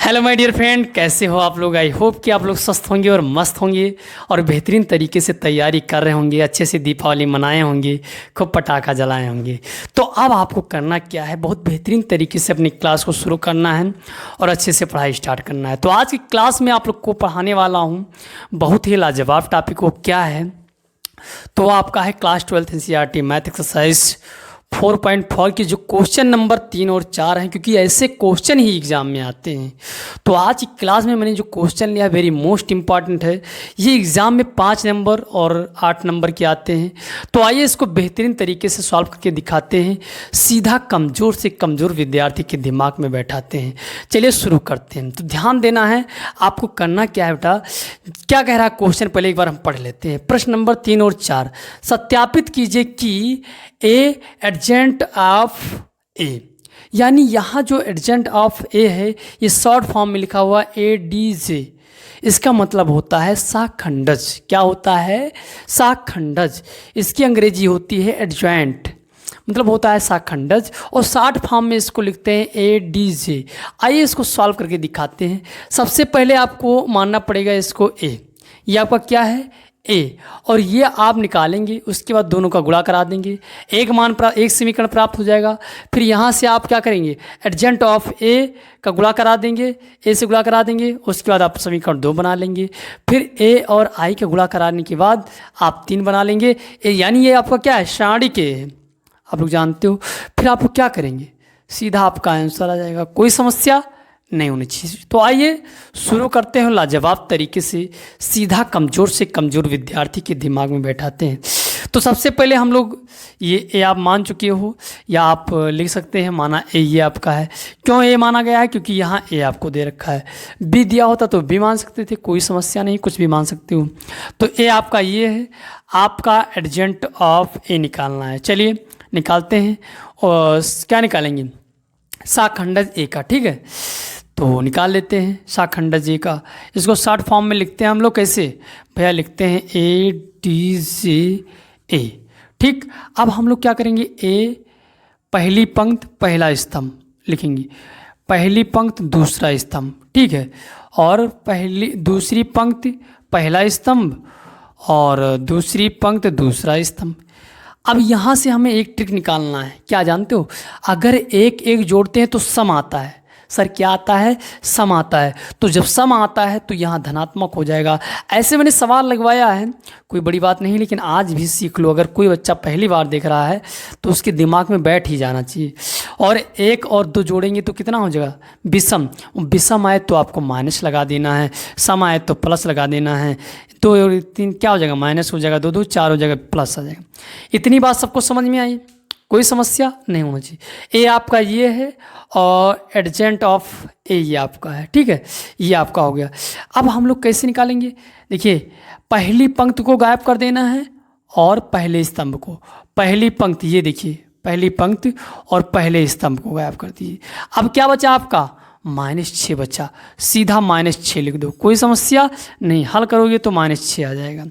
Hello my dear friend, कैसे हो आप लोग। आई होप कि आप लोग स्वस्थ होंगे और मस्त होंगे और बेहतरीन तरीके से तैयारी कर रहे होंगे, अच्छे से दीपावली मनाए होंगे, खूब पटाखा जलाए होंगे। तो अब आपको करना क्या है, बहुत बेहतरीन तरीके से अपनी क्लास को शुरू करना है और अच्छे से पढ़ाई स्टार्ट करना है। तो आज की क्लास में आप लोग को पढ़ाने वाला हूँ बहुत ही लाजवाब टॉपिक। वो क्या है, तो आपका है क्लास 12 NCERT मैथ एक्सरसाइज 4.4 की जो क्वेश्चन नंबर 3 और 4 हैं, क्योंकि ऐसे क्वेश्चन ही एग्ज़ाम में आते हैं। तो आज की क्लास में मैंने जो क्वेश्चन लिया वेरी मोस्ट इम्पॉर्टेंट है। ये एग्ज़ाम में 5 नंबर और 8 नंबर के आते हैं। तो आइए इसको बेहतरीन तरीके से सॉल्व करके दिखाते हैं, सीधा कमज़ोर से कमज़ोर विद्यार्थी के दिमाग में बैठाते हैं। चलिए शुरू करते हैं। तो ध्यान देना है, आपको करना क्या है बेटा, क्या कह रहा है क्वेश्चन पहले एक बार हम पढ़ लेते हैं। प्रश्न नंबर 3 और 4, सत्यापित कीजिए कि ए एडजेंट ऑफ ए, यानी यहाँ जो एडजेंट ऑफ ए है ये शॉर्ट फॉर्म में लिखा हुआ ADJ, इसका मतलब होता है शाखंडज। क्या होता है? शाखंडज। इसकी अंग्रेजी होती है एडजॉइंट, मतलब होता है शाखंडज, और शॉर्ट फॉर्म में इसको लिखते हैं ADJ। आइए इसको सॉल्व करके दिखाते हैं। सबसे पहले आपको मानना पड़ेगा इसको ए, ये आपका क्या है ए, और ये आप निकालेंगे, उसके बाद दोनों का गुणा करा देंगे, एक समीकरण प्राप्त हो जाएगा। फिर यहाँ से आप क्या करेंगे, एडजेंट ऑफ ए का गुणा करा देंगे, ए से गुणा करा देंगे, उसके बाद आप समीकरण 2 बना लेंगे। फिर ए और आई का गुणा कराने के बाद आप 3 बना लेंगे, यानी ये आपका क्या है, श्रेणी के है, आप लोग जानते हो। फिर आप क्या करेंगे, सीधा आपका आंसर आ जाएगा, कोई समस्या नहीं होनी चाहिए। तो आइए शुरू करते हैं, लाजवाब तरीके से सीधा कमज़ोर से कमज़ोर विद्यार्थी के दिमाग में बैठाते हैं। तो सबसे पहले हम लोग ये ए आप मान चुके हो, या आप लिख सकते हैं माना ए ये आपका है। क्यों ए माना गया है? क्योंकि यहाँ ए आपको दे रखा है। बी दिया होता तो बी मान सकते थे, कोई समस्या नहीं, कुछ भी मान सकते हो। तो ए आपका ये है, आपका एडजेंट ऑफ ए निकालना है। चलिए निकालते हैं, और क्या निकालेंगे, शाखंडज ए का। ठीक है, तो निकाल लेते हैं शाखंडज ए का। इसको शॉर्ट फॉर्म में लिखते हैं हम लोग, कैसे भैया, लिखते हैं ADJ ए। ठीक, अब हम लोग क्या करेंगे, ए पहली पंक्ति पहला स्तंभ लिखेंगे, पहली पंक्ति दूसरा स्तंभ, ठीक है, और दूसरी पंक्ति पहला स्तंभ और दूसरी पंक्ति दूसरा स्तंभ। अब यहाँ से हमें एक ट्रिक निकालना है, क्या जानते हो, अगर एक एक जोड़ते हैं तो सम आता है। सर क्या आता है? सम आता है। तो जब सम आता है तो यहाँ धनात्मक हो जाएगा। ऐसे मैंने सवाल लगवाया है, कोई बड़ी बात नहीं, लेकिन आज भी सीख लो। अगर कोई बच्चा पहली बार देख रहा है तो उसके दिमाग में बैठ ही जाना चाहिए। और 1 और 2 जोड़ेंगे तो कितना हो जाएगा, विषम। विषम आए तो आपको माइनस लगा देना है, सम आए तो प्लस लगा देना है। 2 और 3 क्या हो जाएगा, माइनस हो जाएगा, 2 2 4 हो जाएगा, प्लस आ जाएगा। इतनी बात सबको समझ में आई, कोई समस्या नहीं होना चाहिए। ए आपका ये है और एडजेंट ऑफ ए ये आपका है। ठीक है, ये आपका हो गया। अब हम लोग कैसे निकालेंगे, देखिए पहली पंक्ति को गायब कर देना है और पहले स्तंभ को, पहली पंक्ति ये देखिए, पहली पंक्ति और पहले स्तंभ को गायब कर दिए। अब क्या बचा आपका, -6 बचा, सीधा -6 लिख दो, कोई समस्या नहीं। हल करोगे तो -6 आ जाएगा।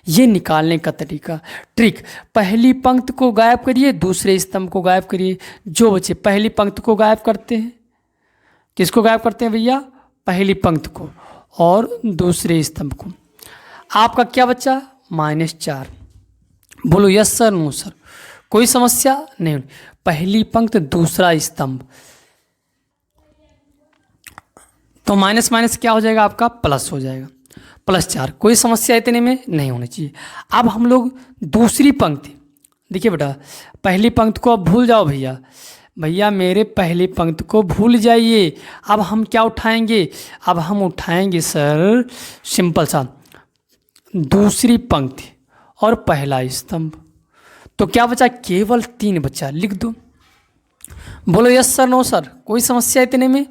ये निकालने का तरीका, ट्रिक, पहली पंक्ति को गायब करिए, दूसरे स्तंभ को गायब करिए, जो बचे पहली पंक्ति को गायब करते हैं। किसको गायब करते हैं भैया, पहली पंक्ति को और दूसरे स्तंभ को। आपका क्या बचा, -4। बोलो यस सर, नो सर, कोई समस्या नहीं। पहली पंक्ति दूसरा स्तंभ, तो माइनस माइनस क्या हो जाएगा आपका, प्लस हो जाएगा, +4, कोई समस्या इतने में नहीं होनी चाहिए। अब हम लोग दूसरी पंक्ति, देखिए बेटा पहली पंक्ति को अब भूल जाओ भैया, भैया मेरे पहली पंक्ति को भूल जाइए। अब हम क्या उठाएंगे, अब हम उठाएंगे सर सिंपल सा दूसरी पंक्ति और पहला स्तंभ। तो क्या बचा, केवल 3 बचा, लिख दो। बोलो यस सर, नो सर, कोई समस्या इतने में,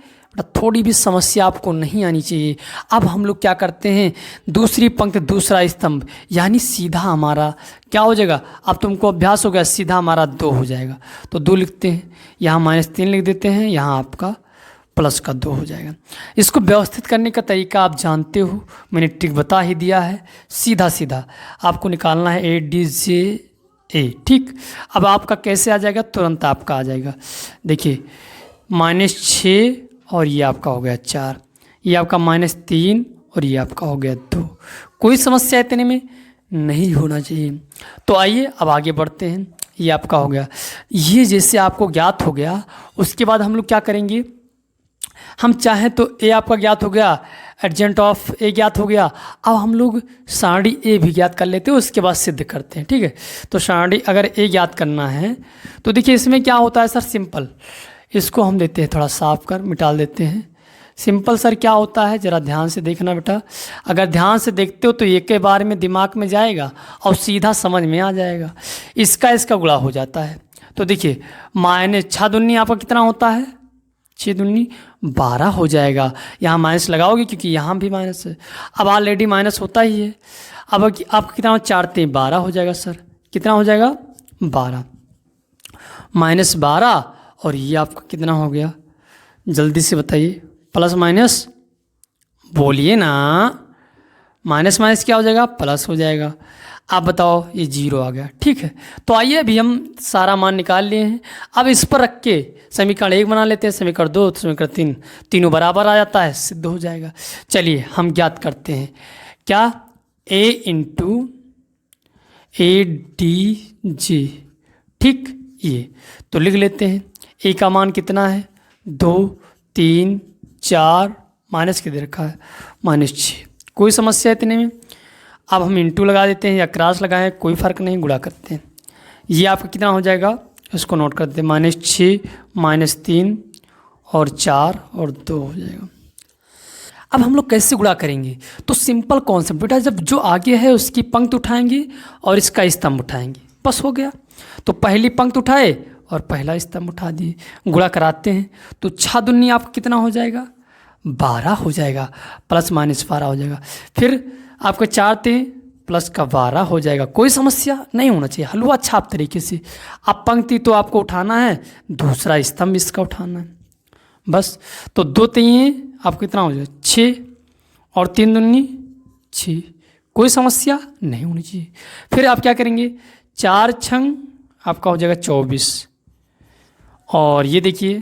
थोड़ी भी समस्या आपको नहीं आनी चाहिए। अब हम लोग क्या करते हैं, दूसरी पंक्ति दूसरा स्तंभ, यानी सीधा हमारा क्या हो जाएगा, अब तुमको अभ्यास हो गया, सीधा हमारा 2 हो जाएगा। तो 2 लिखते हैं, यहाँ -3 लिख देते हैं, यहाँ आपका प्लस का 2 हो जाएगा। इसको व्यवस्थित करने का तरीका आप जानते हो, मैंने ट्रिक बता ही दिया है। सीधा सीधा आपको निकालना है ADJ ए। ठीक, अब आपका कैसे आ जाएगा, तुरंत आपका आ जाएगा। देखिए -6 और ये आपका हो गया 4, ये आपका -3 और ये आपका हो गया 2। कोई समस्या इतने में नहीं होना चाहिए। तो आइए अब आगे बढ़ते हैं। ये आपका हो गया, ये जैसे आपको ज्ञात हो गया, उसके बाद हम लोग क्या करेंगे, हम चाहें तो ए आपका ज्ञात हो गया, एडजेंट ऑफ ए ज्ञात हो गया। अब हम लोग सारणी ए भी ज्ञात कर लेते हैं, उसके बाद सिद्ध करते हैं। ठीक है, तो सारणी अगर ए ज्ञात करना है तो देखिए इसमें क्या होता है सर, सिंपल, इसको हम देते हैं थोड़ा साफ कर मिटाल देते हैं। सिंपल सर क्या होता है, ज़रा ध्यान से देखना बेटा, अगर ध्यान से देखते हो तो एक के बारे में दिमाग में जाएगा और सीधा समझ में आ जाएगा। इसका गुणा हो जाता है। तो देखिए -6 दूनी आपका कितना होता है, 6 दूनी 12 हो जाएगा। यहाँ माइनस लगाओगे क्योंकि यहाँ भी माइनस है, अब ऑलरेडी माइनस होता ही है। अब आपका कितना 4 3 12 हो जाएगा सर, कितना हो जाएगा 12, -12 और ये आपका कितना हो गया, जल्दी से बताइए, प्लस माइनस बोलिए ना, माइनस माइनस क्या हो जाएगा, प्लस हो जाएगा। आप बताओ, ये 0 आ गया। ठीक है, तो आइए अभी हम सारा मान निकाल लिए हैं। अब इस पर रख के समीकरण 1 बना लेते हैं, समीकरण 2, समीकरण 3, तीनों बराबर आ जाता है, सिद्ध हो जाएगा। चलिए हम ज्ञात करते हैं क्या, a into A D G. ठीक, ये तो लिख लेते हैं। a का मान कितना है, 2 3 4, माइनस के दे रखा है -6, कोई समस्या इतने में। अब हम इंटू लगा देते हैं या क्रॉस लगाएं, कोई फ़र्क नहीं, गुणा करते हैं। ये आपका कितना हो जाएगा, इसको नोट करते हैं, -6 -3 और 4 और 2 हो जाएगा। अब हम लोग कैसे गुणा करेंगे, तो सिंपल कॉन्सेप्ट बेटा, जब जो आगे है उसकी पंक्ति उठाएंगे और इसका स्तंभ उठाएंगे, बस हो गया। तो पहली पंक्ति उठाए और पहला स्तंभ उठा दिए, गुणा कराते हैं तो 6 दूनी आपका कितना हो जाएगा, 12 हो जाएगा, प्लस माइनस 12 हो जाएगा। फिर आपका 4 3 प्लस का 12 हो जाएगा, कोई समस्या नहीं होना चाहिए, हलवा छाप तरीके से। अब पंक्ति तो आपको उठाना है, दूसरा स्तंभ इसका उठाना है, बस। तो 2 3 आपको कितना हो जाएगा, 6 और 3 दूनी 6, कोई समस्या नहीं होनी चाहिए। फिर आप क्या करेंगे, 4 6 आपका हो जाएगा 24, और ये देखिए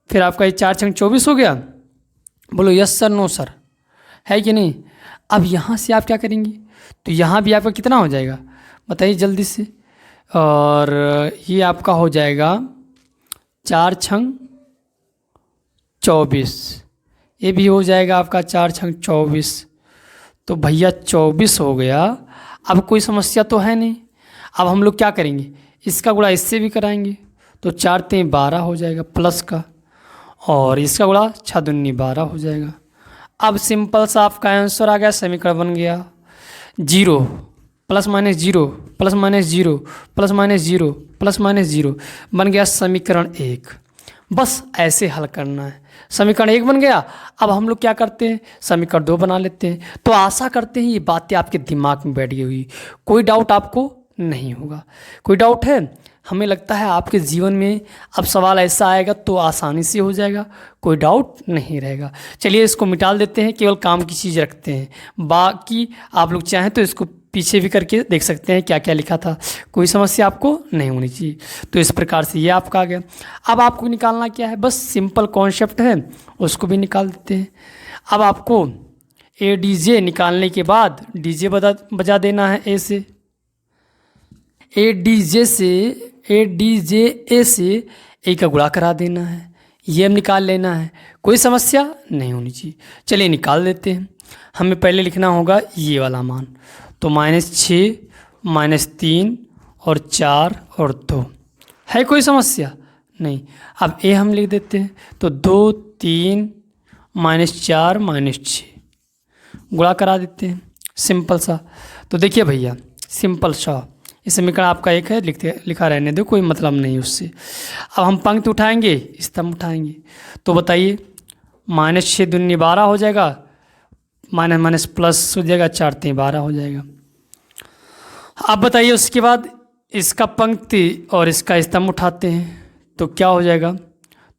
फिर आपका ये 4 6 24 हो गया। बोलो यस सर, नो सर, है कि नहीं। अब यहाँ से आप क्या करेंगे, तो यहाँ भी आपका कितना हो जाएगा, बताइए जल्दी से। और ये आपका हो जाएगा 4 6 24, ये भी हो जाएगा आपका 4 6 24। तो भैया 24 हो गया। अब कोई समस्या तो है नहीं। अब हम लोग क्या करेंगे, इसका गुणा इससे भी कराएंगे, तो 4 3 12 हो जाएगा प्लस का, और इसका गुणा 6 दूनी 12 हो जाएगा। अब सिंपल सा आपका आंसर आ गया, समीकरण बन गया 0 plus minus 0 plus minus 0 plus minus 0 plus minus 0, बन गया समीकरण 1। बस ऐसे हल करना है। समीकरण 1 बन गया। अब हम लोग क्या करते हैं, समीकरण 2 बना लेते हैं। तो आशा करते हैं ये बातें आपके दिमाग में बैठ गई हुई, कोई डाउट आपको नहीं होगा। कोई डाउट है, हमें लगता है आपके जीवन में अब सवाल ऐसा आएगा तो आसानी से हो जाएगा, कोई डाउट नहीं रहेगा। चलिए इसको मिटाल देते हैं, केवल काम की चीज़ रखते हैं, बाकी आप लोग चाहें तो इसको पीछे भी करके देख सकते हैं क्या क्या लिखा था, कोई समस्या आपको नहीं होनी चाहिए। तो इस प्रकार से ये आपका आ गया। अब आपको निकालना क्या है, बस सिंपल कॉन्सेप्ट है, उसको भी निकाल देते हैं। अब आपको ए डी जे निकालने के बाद डी जे बजा देना है ए से, ए डी जे से ए डी जे ए से ए का गुणा करा देना है, ये हम निकाल लेना है, कोई समस्या नहीं होनी चाहिए। चलिए निकाल देते हैं। हमें पहले लिखना होगा ये वाला मान, तो -6 -3 और 4 और 2, है कोई समस्या नहीं। अब ए हम लिख देते हैं, तो 2 3 -4 -6 गुणा करा देते हैं, सिंपल सा। तो देखिए भैया सिंपल सा, ये समीकरण आपका 1 है, लिखा रहने दो, कोई मतलब नहीं उससे। अब हम पंक्ति उठाएंगे, स्तंभ उठाएंगे, तो बताइए -6 दूनी 12 हो जाएगा, माइनस माइनस प्लस हो जाएगा, 4 3 12 हो जाएगा। अब बताइए उसके बाद इसका पंक्ति और इसका स्तंभ उठाते हैं तो क्या हो जाएगा,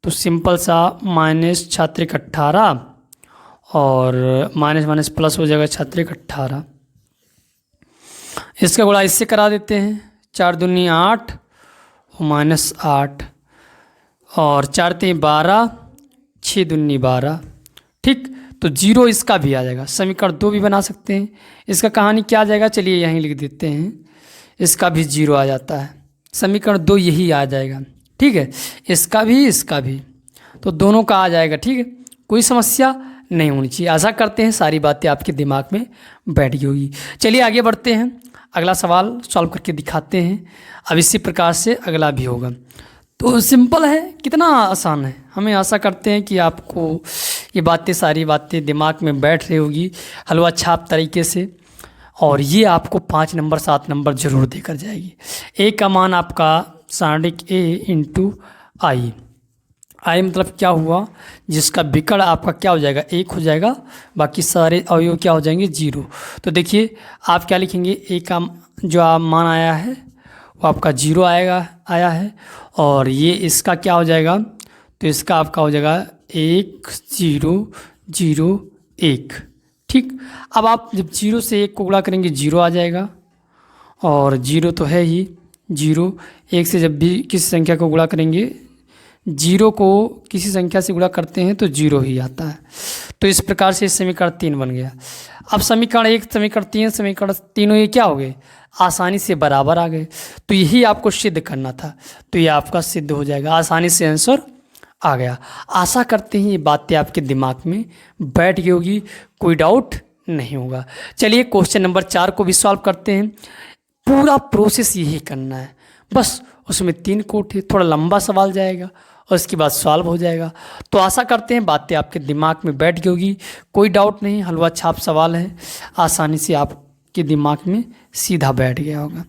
तो सिंपल सा -18 और माइनस माइनस प्लस हो जाएगा 18। इसका गुणा इससे करा देते हैं, 4 दूनी 8 -8 और 4 3 12 6 दूनी 12, ठीक। तो 0 इसका भी आ जाएगा। समीकरण 2 भी बना सकते हैं। इसका कहानी क्या आ जाएगा, चलिए यहीं लिख देते हैं। इसका भी 0 आ जाता है। समीकरण 2 यही आ जाएगा, ठीक है। इसका भी तो दोनों का आ जाएगा, ठीक है। कोई समस्या नहीं होनी चाहिए। आशा करते हैं सारी बातें आपके दिमाग में बैठ गई होगी। चलिए आगे बढ़ते हैं, अगला सवाल सॉल्व करके दिखाते हैं। अब इसी प्रकार से अगला भी होगा। तो सिंपल है, कितना आसान है। हमें आशा करते हैं कि आपको ये बातें, सारी बातें दिमाग में बैठ रही होगी हलवा छाप तरीके से, और ये आपको 5 नंबर 7 नंबर जरूर देकर जाएगी। ए का मान आपका सारणिक ए इंटू आई। आई मतलब क्या हुआ, जिसका विकर्ण आपका क्या हो जाएगा, 1 हो जाएगा, बाकी सारे अवयव क्या हो जाएंगे, 0। तो देखिए आप क्या लिखेंगे, ए का जो आप मान आया है वो आपका 0 आया है, और ये इसका क्या हो जाएगा, तो इसका आपका हो जाएगा 1 0 0 1, ठीक। अब आप जब 0 से 1 को गुणा करेंगे 0 आ जाएगा, और 0 तो है ही 0। 1 से जब भी किसी संख्या को गुणा करेंगे, 0 को किसी संख्या से गुणा करते हैं तो 0 ही आता है। तो इस प्रकार से समीकरण 3 बन गया। अब समीकरण 1 समीकरण 3 समीकरण तीनों ये क्या हो गए, आसानी से बराबर आ गए। तो यही आपको सिद्ध करना था, तो ये आपका सिद्ध हो जाएगा, आसानी से आंसर आ गया। आशा करते हैं ये बातें आपके दिमाग में बैठ गई होगी, कोई डाउट नहीं होगा। चलिए क्वेश्चन नंबर 4 को भी सॉल्व करते हैं। पूरा प्रोसेस यही करना है, बस उसमें 3 कोट है, थोड़ा लंबा सवाल जाएगा और उसके बाद सॉल्व हो जाएगा। तो आशा करते हैं बातें आपके दिमाग में बैठ गई होगी, कोई डाउट नहीं, हलवा छाप सवाल है, आसानी से आपके दिमाग में सीधा बैठ गया होगा।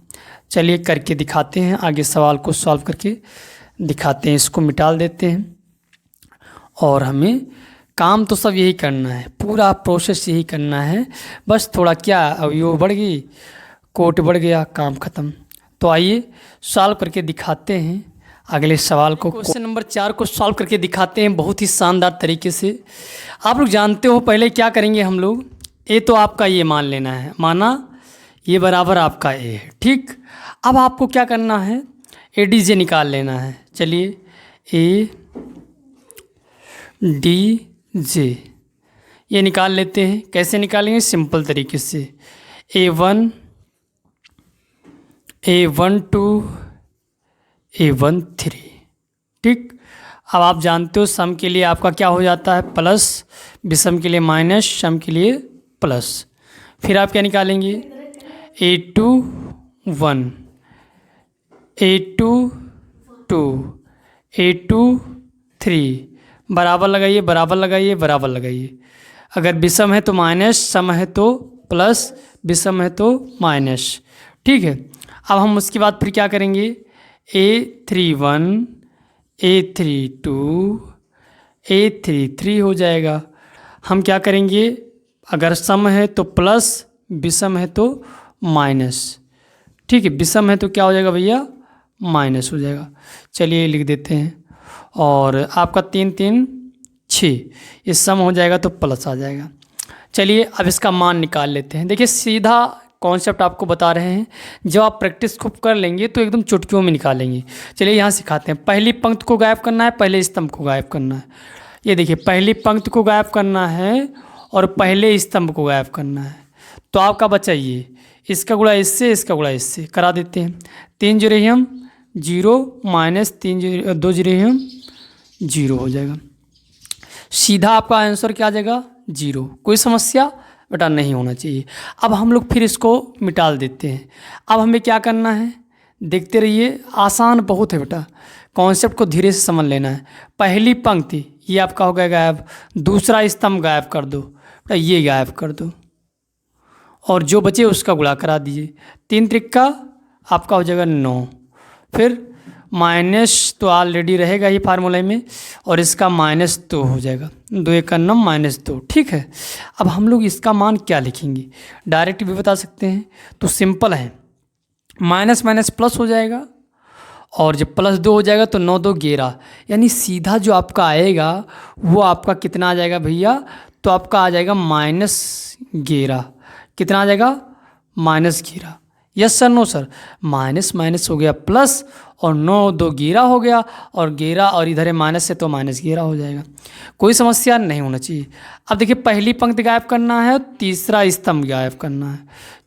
चलिए करके दिखाते हैं, आगे सवाल को सॉल्व करके दिखाते हैं। इसको मिटा देते हैं, और हमें काम तो सब यही करना है, पूरा प्रोसेस यही करना है, बस थोड़ा क्या अवयव बढ़ गई, कोट बढ़ गया, काम खत्म। तो आइए सॉल्व करके दिखाते हैं अगले सवाल को। क्वेश्चन नंबर 4 को सॉल्व करके दिखाते हैं बहुत ही शानदार तरीके से। आप लोग जानते हो पहले क्या करेंगे हम लोग, ए तो आपका ये मान लेना है, माना ये बराबर आपका ए है, ठीक। अब आपको क्या करना है, ए डी जे निकाल लेना है। चलिए ए डी जे ये निकाल लेते हैं। कैसे निकालेंगे, सिंपल तरीके से A1 A12 A13, ठीक। अब आप जानते हो सम के लिए आपका क्या हो जाता है प्लस, विषम के लिए माइनस, सम के लिए प्लस। फिर आप क्या निकालेंगे, A21 A22 A23, बराबर लगाइए बराबर लगाइए बराबर लगाइए। अगर विषम है तो माइनस, सम है तो प्लस, विषम है तो माइनस, ठीक है। अब हम उसके बाद फिर क्या करेंगे, A31 A32 A33 हो जाएगा। हम क्या करेंगे, अगर सम है तो प्लस, विषम है तो माइनस, ठीक है। विषम है तो क्या हो जाएगा भैया, माइनस हो जाएगा। चलिए लिख देते हैं, और आपका 3 3 6, ये सम हो जाएगा तो प्लस आ जाएगा। चलिए अब इसका मान निकाल लेते हैं। देखिए सीधा कॉन्सेप्ट आपको बता रहे हैं, जब आप प्रैक्टिस खूब कर लेंगे तो एकदम चुटकियों में निकालेंगे। चलिए यहाँ सिखाते हैं। पहली पंक्ति को गायब करना है, पहले स्तंभ को गायब करना है। ये देखिए पहली पंक्ति को गायब करना है और पहले स्तंभ को गायब करना है। तो आपका बचा ये, इसका गुणा इससे, इसका गुणा इससे, करा देते हैं। 3 जीरो हम 0 माइनस 3 जीरो 2 जीरो हम 0 हो जाएगा। सीधा आपका आंसर क्या आ जाएगा, 0। कोई समस्या बेटा नहीं होना चाहिए। अब हम लोग फिर इसको मिटा देते हैं। अब हमें क्या करना है, देखते रहिए, आसान बहुत है बेटा, कॉन्सेप्ट को धीरे से समझ लेना है। पहली पंक्ति ये आपका हो गया गायब, दूसरा स्तंभ गायब कर दो बेटा, ये गायब कर दो, और जो बचे उसका गुणा करा दीजिए। 3 त्रिक्का आपका हो जाएगा 9, फिर माइनस तो ऑलरेडी रहेगा ही फार्मूले में, और इसका माइनस 2 हो जाएगा, 2 1 9 माइनस 2, ठीक है। अब हम लोग इसका मान क्या लिखेंगे, डायरेक्ट भी बता सकते हैं, तो सिंपल है, माइनस माइनस प्लस हो जाएगा, और जब प्लस 2 हो जाएगा तो 9 2 11, यानी सीधा जो आपका आएगा वो आपका कितना आ जाएगा भैया, तो आपका आ जाएगा -11। कितना आ जाएगा, -11। Yes sir, no sir, minus minus हो गया प्लस, और 9 2 11 हो गया, और 11 और इधर है माइनस है तो माइनस 11 हो जाएगा। कोई समस्या नहीं होना चाहिए। अब देखिए पहली पंक्ति गायब करना है, तीसरा स्तंभ गायब करना है।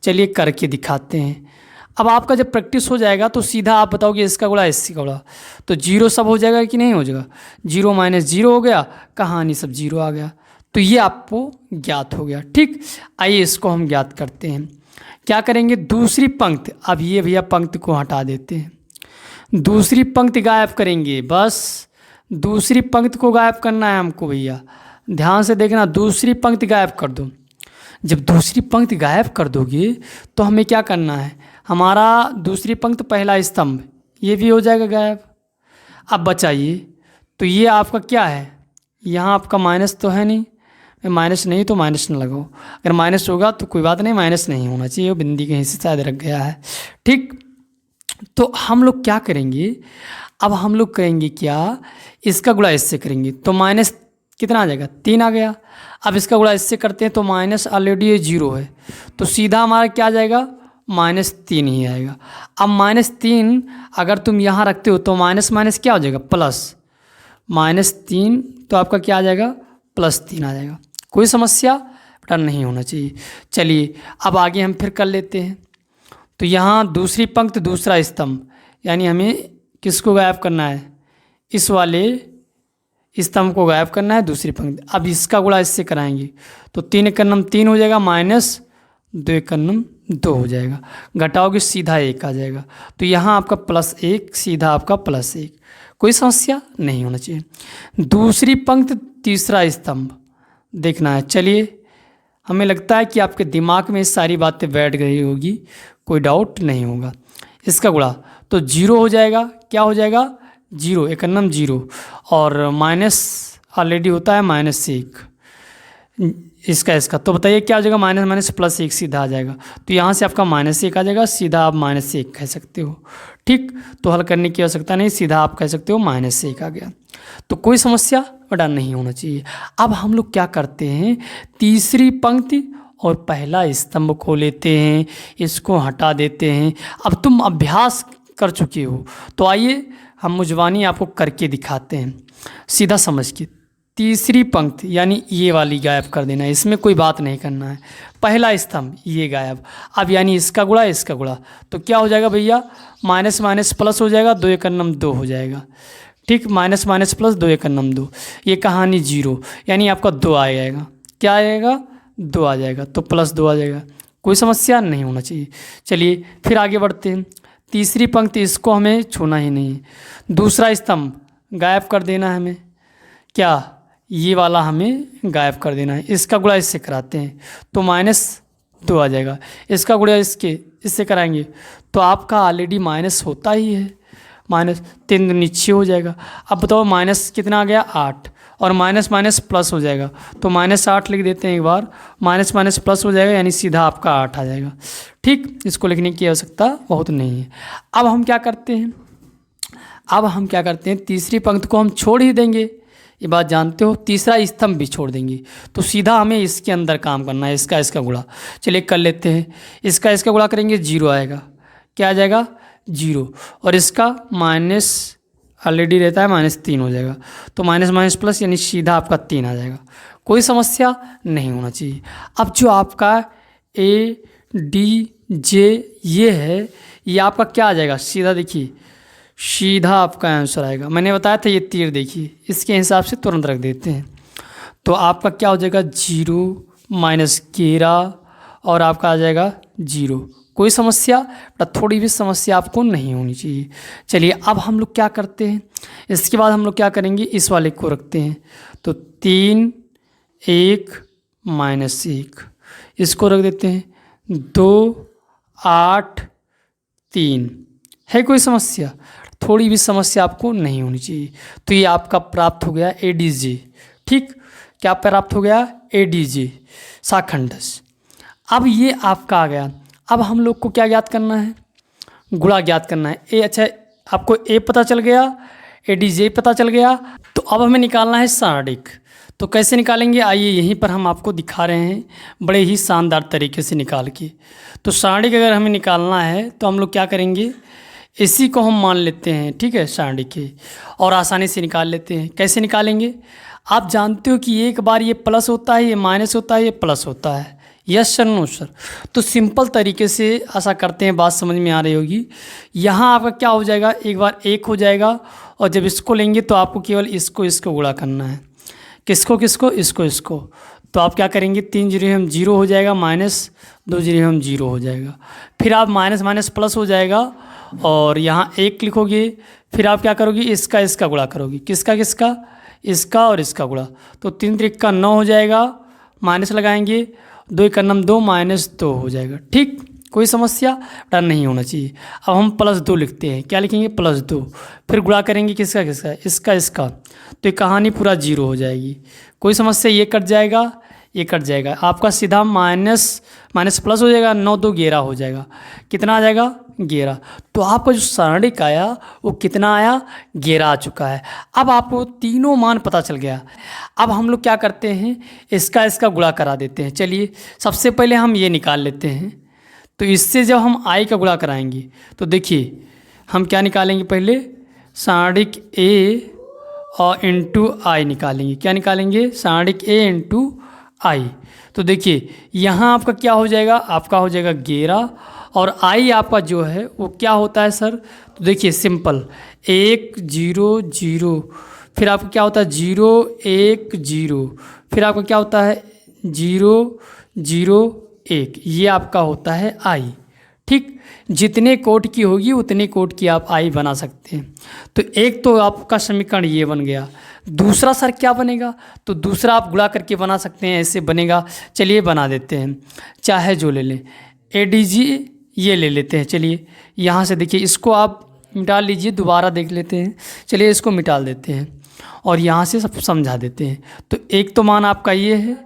चलिए करके दिखाते हैं। अब आपका जब प्रैक्टिस हो जाएगा तो सीधा आप बताओगे इसका गुणा इसका गुणा, तो जीरो सब हो जाएगा कि नहीं हो जाएगा। 0 माइनस 0 हो गया, कहानी सब जीरो आ गया। तो ये आपको ज्ञात हो गया। ठीक, आइए इसको हम ज्ञात करते हैं। क्या करेंगे, दूसरी पंक्ति, अब ये भैया पंक्ति को हटा देते हैं, दूसरी पंक्ति गायब करेंगे। बस दूसरी पंक्ति को गायब करना है हमको भैया, ध्यान से देखना। दूसरी पंक्ति गायब कर दो। जब दूसरी पंक्ति गायब कर दोगे तो हमें क्या करना है, हमारा दूसरी पंक्ति पहला स्तंभ ये भी हो जाएगा गायब। अब बचाइए, तो ये आपका क्या है, यहाँ आपका माइनस तो है नहीं, माइनस नहीं तो माइनस न लगाओ। अगर माइनस होगा तो कोई बात नहीं, माइनस नहीं होना चाहिए, वो बिंदी कहीं से शायद रख गया है। ठीक, तो हम लोग क्या करेंगे, अब हम लोग करेंगे क्या, इसका गुणा इससे करेंगे तो माइनस कितना आ जाएगा, 3 आ गया। अब इसका गुणा इससे करते हैं तो माइनस ऑलरेडी ये 0 है, तो सीधा हमारा क्या आ जाएगा, -3 ही आएगा। अब -3 अगर तुम यहाँ रखते हो तो माइनस माइनस क्या हो जाएगा, प्लस, -3 तो आपका क्या आ जाएगा, +3 आ जाएगा। कोई समस्या बेटा नहीं होना चाहिए। चलिए अब आगे हम फिर कर लेते हैं। तो यहाँ दूसरी पंक्ति दूसरा स्तंभ, यानी हमें किसको गायब करना है, इस वाले स्तंभ को गायब करना है, दूसरी पंक्ति। अब इसका गुणा इससे कराएंगे तो 3 एकन्नम 3 हो जाएगा, -2 एकन्नम 2 हो जाएगा, घटाओगे सीधा 1 आ जाएगा। तो यहाँ आपका +1 सीधा आपका +1, कोई समस्या नहीं होना चाहिए। दूसरी पंक्ति तीसरा स्तंभ देखना है। चलिए, हमें लगता है कि आपके दिमाग में सारी बातें बैठ गई होगी, कोई डाउट नहीं होगा। इसका गुणा तो 0 हो जाएगा, क्या हो जाएगा, 0 एकन्नम 0, और माइनस ऑलरेडी होता है -1 इसका, तो बताइए क्या हो जाएगा, माइनस माइनस +1 सीधा आ जाएगा। तो यहाँ से आपका -1 आ जाएगा, सीधा आप -1 कह सकते हो। ठीक, तो हल करने की आवश्यकता नहीं, सीधा आप कह सकते हो -1 आ गया। तो कोई समस्या बड़ा नहीं होना चाहिए। अब हम लोग क्या करते हैं, तीसरी पंक्ति और पहला स्तंभ को लेते हैं, इसको हटा देते हैं। अब तुम अभ्यास कर चुके हो तो आइए हम मुजवानी आपको करके दिखाते हैं, सीधा समझ के। तीसरी पंक्ति यानी ये वाली गायब कर देना है, इसमें कोई बात नहीं करना है। पहला स्तंभ ये गायब। अब यानी इसका गुणा इसका गुणा, तो क्या हो जाएगा भैया, माइनस माइनस प्लस हो जाएगा, 2 एकन्नम 2 हो जाएगा। ठीक, माइनस माइनस प्लस 2 एकन्नम 2, ये कहानी 0, यानी आपका 2 आ जाएगा। क्या आएगा, 2 आ जाएगा, तो +2 आ जाएगा। कोई समस्या नहीं होना चाहिए। चलिए फिर आगे बढ़ते हैं। तीसरी पंक्ति इसको हमें छूना ही नहीं है। दूसरा स्तंभ गायब कर देना है हमें, क्या, ये वाला हमें गायब कर देना है। इसका गुणा इससे कराते हैं तो -2 आ जाएगा। इसका गुणा इससे कराएंगे तो आपका ऑलरेडी माइनस होता ही है, -3 नीचे हो जाएगा। अब बताओ माइनस कितना आ गया, 8, और माइनस माइनस प्लस हो जाएगा तो -8 लिख देते हैं एक बार, माइनस माइनस प्लस हो जाएगा, यानी सीधा आपका 8 आ जाएगा। ठीक, इसको लिखने की आवश्यकता बहुत नहीं है। अब हम क्या करते हैं, तीसरी पंक्ति को हम छोड़ ही देंगे, ये बात जानते हो। तीसरा स्तंभ भी छोड़ देंगे, तो सीधा हमें इसके अंदर काम करना है, इसका गुणा। चलिए कर लेते हैं। इसका गुणा करेंगे, 0 आएगा। क्या आ जाएगा, 0, और इसका माइनस ऑलरेडी रहता है, -3 हो जाएगा, तो माइनस माइनस प्लस यानी सीधा आपका 3 आ जाएगा। कोई समस्या नहीं होना चाहिए। अब जो आपका ADJ ये है, ये आपका क्या आ जाएगा, सीधा देखिए, सीधा आपका आंसर आएगा। मैंने बताया था ये तीर देखिए, इसके हिसाब से तुरंत रख देते हैं। तो आपका क्या हो जाएगा, 0 -11 और आपका आ जाएगा 0। कोई समस्या, थोड़ी भी समस्या आपको नहीं होनी चाहिए। चलिए अब हम लोग क्या करते हैं, इसके बाद हम लोग क्या करेंगे, इस वाले को रखते हैं। तो 3 1 -1 इसको रख देते हैं, 2 8 3। है कोई समस्या, थोड़ी भी समस्या आपको नहीं होनी चाहिए। तो ये आपका प्राप्त हो गया ADJ। ठीक, क्या प्राप्त हो गया, ADJ शाखंडस। अब ये आपका आ गया। अब हम लोग को क्या ज्ञात करना है, गुणा ज्ञात करना है। अच्छा, आपको A पता चल गया, ADJ पता चल गया, तो अब हमें निकालना है सारणिक। तो कैसे निकालेंगे, आइए यहीं पर हम आपको दिखा रहे हैं बड़े ही शानदार तरीके से निकाल के। तो सारणिक अगर हमें निकालना है तो हम लोग क्या करेंगे, इसी को हम मान लेते हैं, ठीक है, सारणी के, और आसानी से निकाल लेते हैं। कैसे निकालेंगे? आप जानते हो कि एक बार ये प्लस होता है, ये माइनस होता है, ये प्लस होता है। Yes sir, no sir. तो सिंपल तरीके से आशा करते हैं बात समझ में आ रही होगी। यहाँ आपका क्या हो जाएगा, एक बार एक हो जाएगा, और जब इसको लेंगे तो आपको केवल इसको गुणा करना है। किसको किसको? इसको। तो आप क्या करेंगे, 3 जीरो हम 0 हो जाएगा, माइनस 2 जीरो हम 0 हो जाएगा। फिर आप माइनस माइनस प्लस हो जाएगा, और यहाँ 1 लिखोगे। फिर आप क्या करोगे, इसका गुणा करोगे। किसका किसका? इसका और इसका गुणा। तो 3 त्रिक का 9 हो जाएगा, माइनस लगाएंगे, 2 एक नम 2 -2 हो जाएगा। ठीक, कोई समस्या डर नहीं होना चाहिए। अब हम +2 लिखते हैं। क्या लिखेंगे? +2। फिर गुणा करेंगे किसका किसका? इसका। तो ये कहानी पूरा 0 हो जाएगी। कोई समस्या? ये कट जाएगा, ये कट जाएगा। आपका सीधा माइनस प्लस हो जाएगा, 9 2 11 हो जाएगा। कितना आ जाएगा? 11। तो आपका जो सारणिक आया वो कितना आया? 11 आ चुका है। अब आपको तीनों मान पता चल गया। अब हम लोग क्या करते हैं, इसका गुणा करा देते हैं। चलिए, सबसे पहले हम ये निकाल लेते हैं। तो इससे जब हम आई का गुणा कराएंगे तो देखिए हम क्या निकालेंगे, पहले सारणिक ए और इंटू आई निकालेंगे। क्या निकालेंगे? सारणिक ए इंटू आई। तो देखिए यहाँ आपका क्या हो जाएगा, आपका हो जाएगा 11, और आई आपका जो है वो क्या होता है सर? तो देखिए सिंपल, 1 0 0, फिर आपका क्या होता है 0 1 0, फिर आपका क्या होता है 0 0 1, ये आपका होता है आई। ठीक, जितने कोट की होगी उतने कोट की आप आई बना सकते हैं। तो एक तो आपका समीकरण ये बन गया। दूसरा सर क्या बनेगा? तो दूसरा आप गुणा करके बना सकते हैं, ऐसे बनेगा। चलिए बना देते हैं, चाहे जो ले लें। ADG ये ले लेते हैं। चलिए यहाँ से देखिए, इसको आप मिटा लीजिए, दोबारा देख लेते हैं। चलिए इसको मिटा देते हैं और यहाँ से सब समझा देते हैं। तो एक तो मान आपका ये है,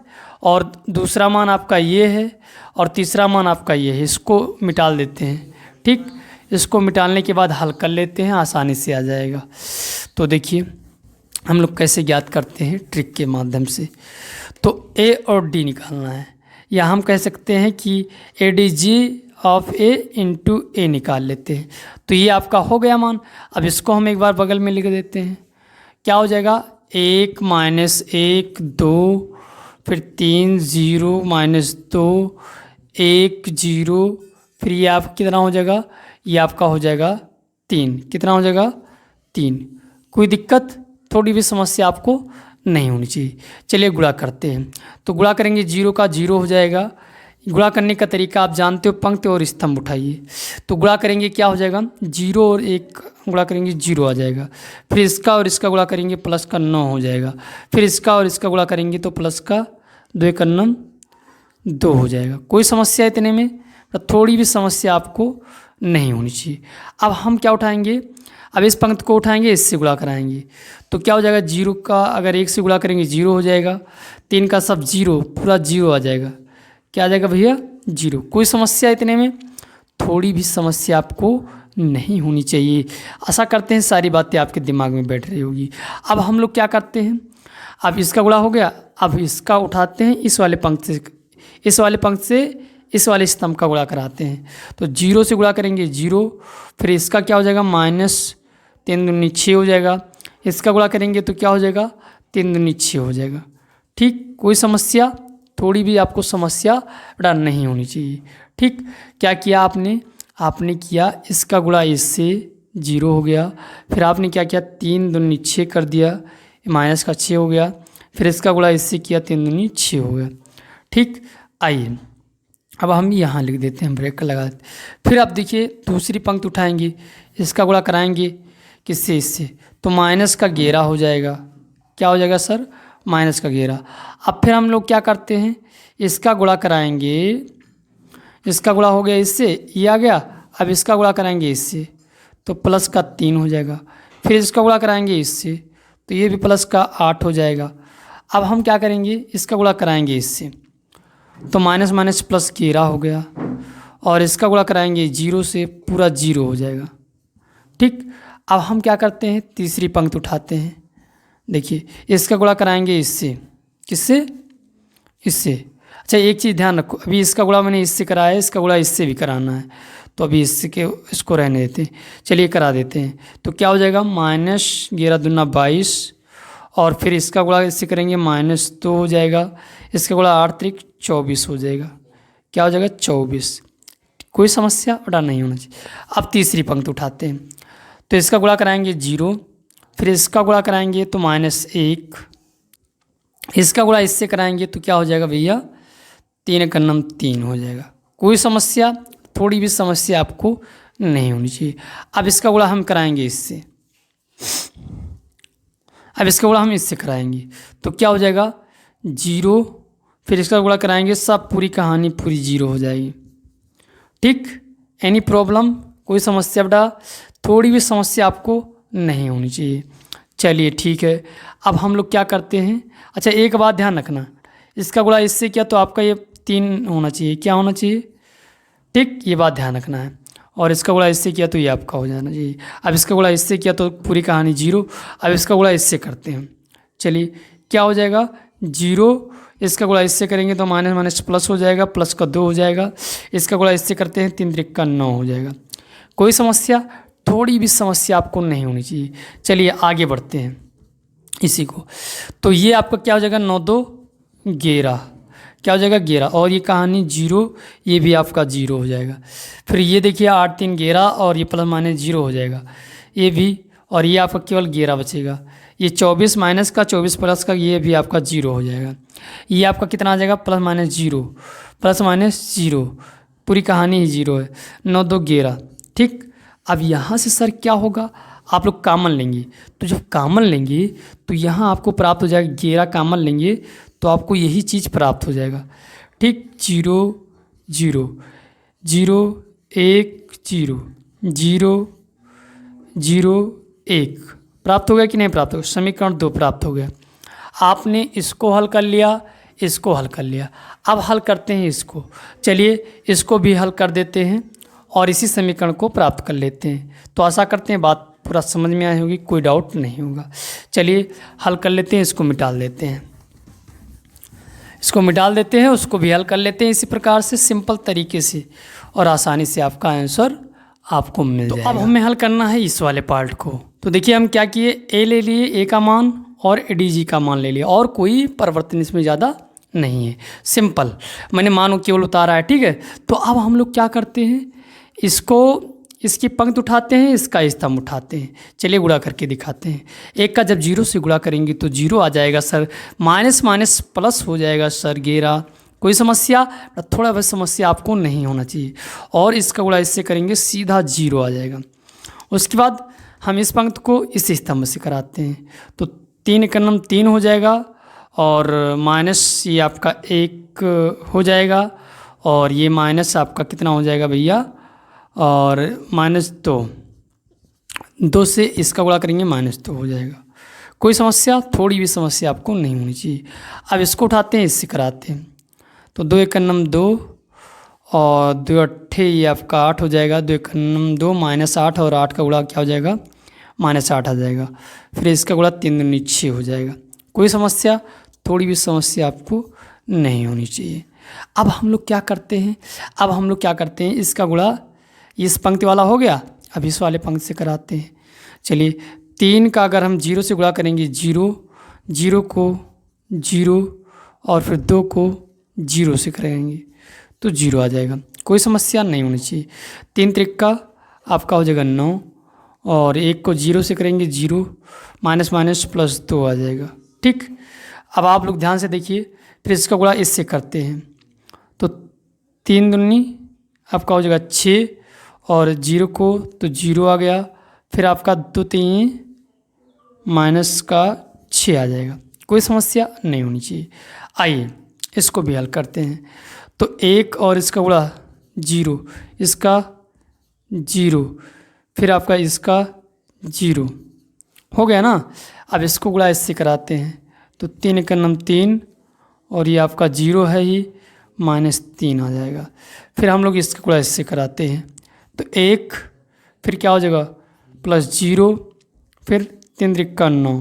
और दूसरा मान आपका ये है, और तीसरा मान आपका ये है। इसको मिटा देते हैं। ठीक, इसको मिटाने के बाद हल कर लेते हैं, आसानी से आ जाएगा। तो देखिए हम लोग कैसे ज्ञात करते हैं, ट्रिक के माध्यम से। तो A और D निकालना है, या हम कह सकते हैं कि ADG of A into A निकाल लेते हैं। तो ये आपका हो गया मान। अब इसको हम एक बार बगल में लिख देते हैं। क्या हो जाएगा? 1 -1 2, फिर 3 0 -2 1 0, फिर ये आप कितना हो जाएगा? ये आपका हो जाएगा 3। कितना हो जाएगा? 3। कोई दिक्कत, थोड़ी भी समस्या आपको नहीं होनी चाहिए। चलिए गुणा करते हैं। तो गुणा करेंगे, 0 का 0 हो जाएगा। गुणा करने का तरीका आप जानते हो, पंक्ति और स्तंभ उठाइए। तो गुणा करेंगे क्या हो जाएगा? 0 और 1 गुणा करेंगे 0 आ जाएगा। फिर इसका और इसका गुणा करेंगे, प्लस का 9 हो जाएगा। फिर इसका और इसका गुणा करेंगे तो प्लस का 2 एक 2 हो जाएगा। कोई समस्या इतने में? थोड़ी भी समस्या आपको नहीं होनी चाहिए। अब हम क्या उठाएंगे? अब इस पंक्ति को उठाएंगे, इससे गुणा कराएंगे। तो क्या हो जाएगा? 0 का अगर 1 से गुणा करेंगे 0 हो जाएगा। 3 का सब 0, पूरा 0 आ जाएगा। क्या आ जाएगा भैया? 0। कोई समस्या इतने में? थोड़ी भी समस्या आपको नहीं होनी चाहिए। आशा करते हैं सारी बातें आपके दिमाग में बैठ रही होगी। अब हम लोग क्या करते हैं, अब इसका गुणा हो गया, अब इसका उठाते हैं, इस वाले पंक्ति से इस वाले स्तंभ का गुणा कराते हैं। तो 0 से गुणा करेंगे 0, फिर इसका क्या हो जाएगा? -3 दूनी 6 हो जाएगा। इसका गुणा करेंगे तो क्या हो जाएगा? 3 दूनी 6 हो जाएगा। ठीक, कोई समस्या, थोड़ी भी आपको समस्या डर नहीं होनी चाहिए। ठीक, क्या किया आपने किया इसका गुणा इससे 0 हो गया। फिर आपने क्या किया? 3 दूनी 6 कर दिया, माइनस का 6 हो गया। फिर इसका गुणा इससे किया, 3 दूनी 6 हो गया। ठीक, आइए अब हम यहाँ लिख देते हैं, ब्रेक लगा देते। फिर आप देखिए दूसरी पंक्ति उठाएंगे, इसका गुणा कराएंगे किससे? इससे। तो -11 हो जाएगा। क्या हो जाएगा सर? -11। अब फिर हम लोग क्या करते हैं, इसका गुणा कराएंगे, इसका गुणा हो गया इससे, ये आ गया। अब इसका गुणा कराएंगे इससे, तो प्लस का 3 हो जाएगा। फिर इसका गुणा कराएंगे इससे, तो ये भी प्लस का 8 हो जाएगा। अब हम क्या करेंगे, इसका गुणा कराएंगे इससे, तो माइनस माइनस प्लस 11 हो गया। और इसका गुणा कराएंगे 0 से, पूरा 0 हो जाएगा। ठीक, अब हम क्या करते हैं, तीसरी पंक्ति उठाते हैं। देखिए इसका गुणा कराएंगे इससे, किससे? इससे। अच्छा एक चीज़ ध्यान रखो, अभी इसका गुणा मैंने इससे कराया है, इसका गुणा इससे भी कराना है। तो अभी इसको रहने देते हैं। चलिए करा देते हैं। तो क्या हो जाएगा, -11×2 = 22, और फिर इसका गुणा इससे करेंगे -2 हो जाएगा, इसका गुणा 8×3 = 24 हो जाएगा। क्या हो जाएगा, 24। कोई समस्या बड़ा नहीं होना चाहिए। अब तीसरी पंक्ति उठाते हैं। तो इसका गुणा कराएंगे 0, फिर इसका गुणा कराएंगे तो -1, इसका गुणा इससे कराएंगे तो क्या हो जाएगा भैया, 3×3 हो जाएगा। कोई समस्या, थोड़ी भी समस्या आपको नहीं होनी चाहिए। अब इसका गुणा हम कराएंगे इससे, अब इसका गुणा हम इससे कराएंगे तो क्या हो जाएगा, 0, फिर इसका गुणा कराएंगे, सब पूरी कहानी पूरी 0 हो जाएगी। ठीक, एनी प्रॉब्लम, कोई समस्या बेटा, थोड़ी भी समस्या आपको नहीं होनी चाहिए। चलिए ठीक है, अब हम लोग क्या करते हैं। अच्छा, एक बात ध्यान रखना, इसका गुणा इससे किया तो आपका ये 3 होना चाहिए, क्या होना चाहिए, ठीक, ये बात ध्यान रखना है। और इसका गुणा इससे किया तो ये आपका हो जाना चाहिए। अब इसका गुणा इससे किया तो पूरी कहानी 0। अब इसका गुणा इससे करते हैं। चलिए क्या हो जाएगा, 0, इसका गुणा इससे करेंगे तो माइनस माइनस प्लस हो जाएगा, प्लस का 2 हो जाएगा। इसका गुणा इससे करते हैं, 3×9 हो जाएगा। कोई समस्या, थोड़ी भी समस्या आपको नहीं होनी चाहिए। चलिए आगे बढ़ते हैं इसी को। तो ये आपका क्या हो जाएगा, 9×2 = 11, क्या हो जाएगा 11, और ये कहानी 0, ये भी आपका 0 हो जाएगा। फिर ये देखिए 8×3 = 11, और ये प्लस माइनस 0 हो जाएगा, ये भी, और ये आपका केवल 11 बचेगा। ये 24 माइनस का, 24 प्लस का, ये भी आपका 0 हो जाएगा। ये आपका कितना आ जाएगा, +-0, +-0, पूरी कहानी ही 0 है। 9×2 = 11। ठीक, अब यहाँ से सर क्या होगा, आप लोग कामन लेंगे, तो जब कामन लेंगे तो यहाँ आपको प्राप्त हो जाएगा, 11 कामन लेंगे तो आपको यही चीज़ प्राप्त हो जाएगा। ठीक, 0 0 0 1 0 0 0 1 प्राप्त हो गया कि नहीं प्राप्त हो गया, समीकरण 2 प्राप्त हो गया। आपने इसको हल कर लिया, इसको हल कर लिया। अब हल करते हैं इसको। चलिए इसको भी हल कर देते हैं और इसी समीकरण को प्राप्त कर लेते हैं। तो आशा करते हैं बात पूरा समझ में आई होगी, कोई डाउट नहीं होगा। चलिए हल कर लेते हैं, इसको मिटा देते हैं, इसको मिटा देते हैं, उसको भी हल कर लेते हैं इसी प्रकार से सिंपल तरीके से, और आसानी से आपका आंसर आपको मिल जाएगा। अब हमें हल करना है इस वाले पार्ट को। तो देखिए हम क्या किए, ए ले लिए, ए का मान, और डी जी का मान ले लिया, और कोई परिवर्तन इसमें ज़्यादा नहीं है, सिंपल, मैंने मान केवल उतारा है। ठीक है, तो अब हम लोग क्या करते हैं, इसको, इसकी पंक्ति उठाते हैं, इसका स्तंभ उठाते हैं। चलिए गुणा करके दिखाते हैं। एक का जब 0 से गुणा करेंगे तो 0 आ जाएगा सर, माइनस माइनस प्लस हो जाएगा सर 11। कोई समस्या, थोड़ा बहुत समस्या आपको नहीं होना चाहिए। और इसका गुणा इससे करेंगे, सीधा 0 आ जाएगा। उसके बाद हम इस पंक्ति को इस स्तंभ से कराते हैं, तो 3×3 हो जाएगा, और माइनस ये आपका 1 हो जाएगा, और ये माइनस आपका कितना हो जाएगा भैया, और -2 से इसका गुणा करेंगे, -2 हो जाएगा। कोई समस्या, थोड़ी भी समस्या आपको नहीं होनी चाहिए। अब इसको उठाते हैं, इससे कराते हैं, तो 2×2 और 2×8 ये आपका 8 हो जाएगा। 2×2 -8, और 8 का गुणा क्या हो जाएगा, -8 आ जाएगा। फिर इसका गुणा 3×6 हो जाएगा। कोई समस्या, थोड़ी भी समस्या आपको नहीं होनी चाहिए। अब हम लोग क्या करते हैं, इसका गुणा इस पंक्ति वाला हो गया, अब इस वाले पंक्ति से कराते हैं। चलिए 3 का अगर हम 0 से गुणा करेंगे, 0 0 को 0, और फिर 2 को 0 से करेंगे तो 0 आ जाएगा। कोई समस्या नहीं होनी चाहिए। 3×3 आपका हो जाएगा 9, और 1 को 0 से करेंगे 0, माइनस माइनस प्लस 2 आ जाएगा। ठीक, अब आप लोग ध्यान से देखिए, फिर इसका गुणा इससे करते हैं, तो 3×2 आपका हो जाएगा 6, और 0 को तो 0 आ गया, फिर आपका 2×3 -6 आ जाएगा। कोई समस्या नहीं होनी चाहिए। आइए इसको भी हल करते हैं। तो 1 और इसका गुणा 0, इसका 0, फिर आपका इसका 0 हो गया ना। अब इसको गुणा इससे कराते हैं, तो 3×3, और ये आपका 0 है ही, -3 आ जाएगा। फिर हम लोग इसका गुणा इससे कराते हैं, तो 1, फिर क्या हो जाएगा, +0, फिर 3×9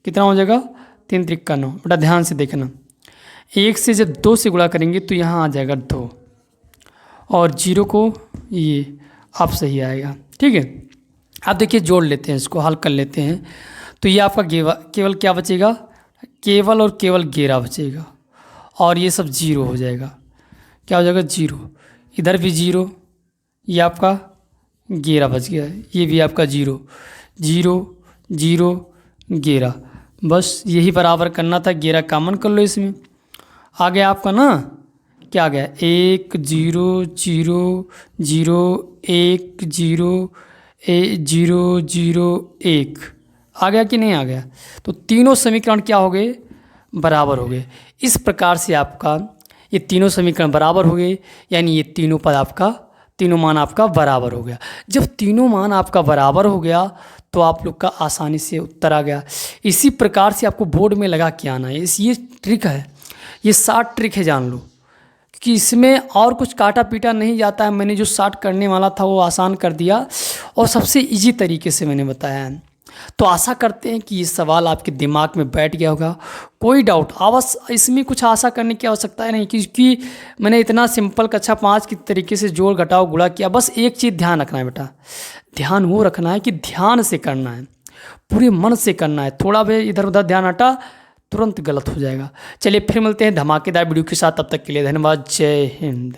कितना हो जाएगा, 3×9। बेटा ध्यान से देखना, 1 से जब 2 से गुणा करेंगे तो यहाँ आ जाएगा 2, और 0 को ये, आप सही आएगा। ठीक है, आप देखिए जोड़ लेते हैं, इसको हल कर लेते हैं। तो ये आपका केवल क्या बचेगा, केवल और केवल 11 बचेगा, और ये सब जीरो हो जाएगा। क्या हो जाएगा, जीरो। इधर भी जीरो, ये आपका 11 बच गया, ये भी आपका जीरो, जीरो जीरो 11। बस यही बराबर करना था, 11 कॉमन कर लो इसमें। आ गया आपका ना, क्या आ गया, 1 0 0 0 1 0 0 0 1 आ गया कि नहीं आ गया। तो तीनों समीकरण क्या हो गए, बराबर हो गए। इस प्रकार से आपका ये तीनों समीकरण बराबर हो गए, यानी ये तीनों पद आपका, तीनों मान आपका बराबर हो गया। जब तीनों मान आपका बराबर हो गया तो आप लोग का आसानी से उत्तर आ गया। इसी प्रकार से आपको बोर्ड में लगा के आना है। ये ट्रिक है, ये 60 ट्रिक है, जान लो कि इसमें और कुछ काटा पीटा नहीं जाता है। मैंने जो 60 करने वाला था वो आसान कर दिया, और सबसे इजी तरीके से मैंने बताया है। तो आशा करते हैं कि ये सवाल आपके दिमाग में बैठ गया होगा। कोई डाउट बस इसमें कुछ आशा करने की आवश्यकता है नहीं, क्योंकि मैंने इतना सिंपल कक्षा 5 की तरीके से जोड़ घटाव गुणा किया। बस एक चीज़ ध्यान रखना है बेटा, ध्यान वो रखना है कि ध्यान से करना है, पूरे मन से करना है। थोड़ा भी इधर उधर ध्यान हटा तुरंत गलत हो जाएगा। चलिए फिर मिलते हैं धमाकेदार वीडियो के साथ, तब तक के लिए धन्यवाद। जय हिंद।